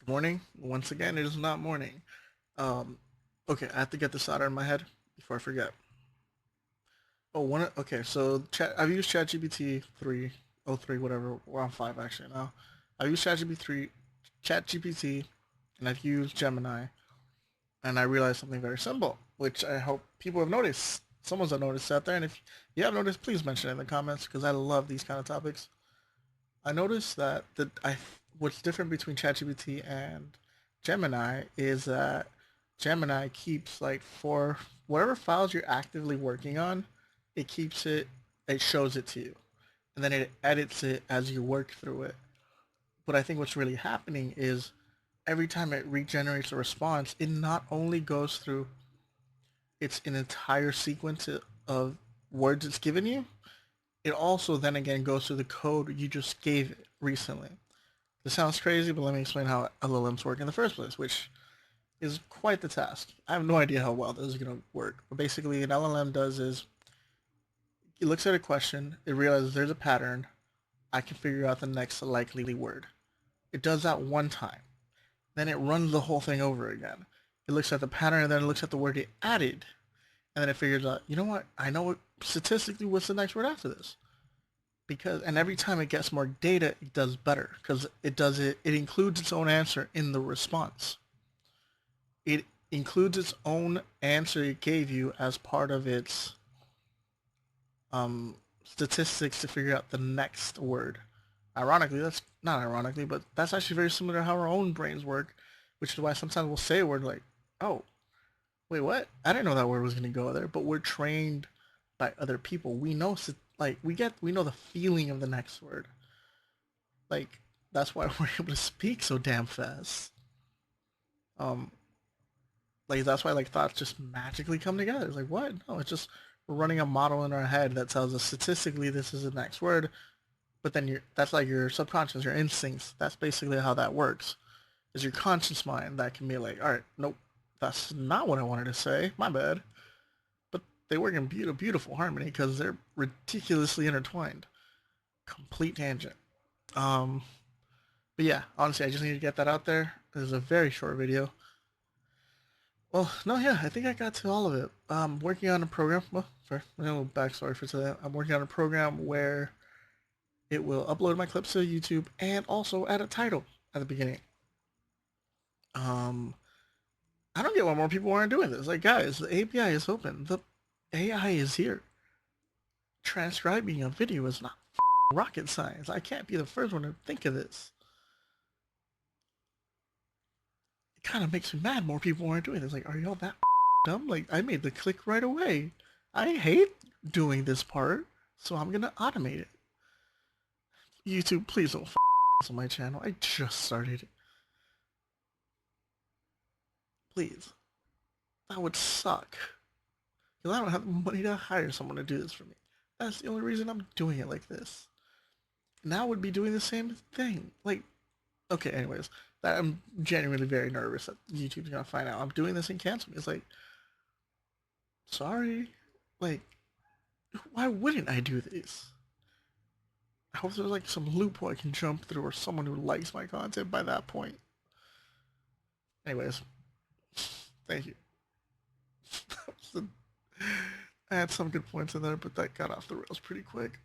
Morning. Once again, it is not morning. Um, okay, I have to get this out of my head before I forget. Oh, one. Okay, so I've used ChatGPT 3.03, whatever. We're on 5 actually now. I've used ChatGPT, and I've used Gemini, and I realized something very simple, which I hope people have noticed. Someone's noticed out there, and if you have noticed, please mention it in the comments because I love these kind of topics. I noticed that what's different between ChatGPT and Gemini is that Gemini keeps like for whatever files you're actively working on, it shows it to you, and then it edits it as you work through it. But I think what's really happening is every time it regenerates a response, it not only goes through its an entire sequence of words it's given you, it also then again goes through the code you just gave it recently. This sounds crazy, but let me explain how LLMs work in the first place, which is quite the task. I have no idea how well this is going to work. But basically, an LLM does is it looks at a question, it realizes there's a pattern, I can figure out the next likely word. It does that one time. Then it runs the whole thing over again. It looks at the pattern and then it looks at the word it added. And then it figures out, you know what? I know statistically what's the next word after this. And every time it gets more data, it does better because it includes its own answer in the response. It includes its own answer it gave you as part of its statistics to figure out the next word. Ironically, that's not ironically, but that's actually very similar to how our own brains work, which is why sometimes we'll say a word like, "Oh, wait, what? I didn't know that word was gonna go there." But we're trained by other people. We know, we know the feeling of the next word. Like that's why we're able to speak so damn fast. Um, like that's why like thoughts just magically come together. It's like what? No, it's just we're running a model in our head that tells us statistically this is the next word, but then that's like your subconscious, your instincts. That's basically how that works. Is your conscious mind that can be like, all right, nope, that's not what I wanted to say. My bad. But they work in beautiful harmony because they're ridiculously intertwined. Complete tangent. Um, but yeah, honestly, I just need to get that out there. This is a very short video. Well, no, yeah, I think I got to all of it. I'm working on a program. Well, sorry, a little backstory for today. I'm working on a program where it will upload my clips to YouTube and also add a title at the beginning. Um, I don't get why more people aren't doing this. Like, guys, the API is open. The AI is here. Transcribing a video is not rocket science. I can't be the first one to think of this. It kind of makes me mad more people aren't doing this. Like, are y'all that dumb? Like, I made the click right away. I hate doing this part, so I'm gonna automate it. YouTube, please don't on my channel. I just started. Please. That would suck. Because I don't have the money to hire someone to do this for me. That's the only reason I'm doing it like this. Now I would be doing the same thing. Like, okay, anyways. That I'm genuinely very nervous that YouTube's gonna find out I'm doing this and cancel me. It's like, sorry. Like, why wouldn't I do this? I hope there's like some loophole I can jump through or someone who likes my content by that point. Anyways, thank you. I had some good points in there, but that got off the rails pretty quick.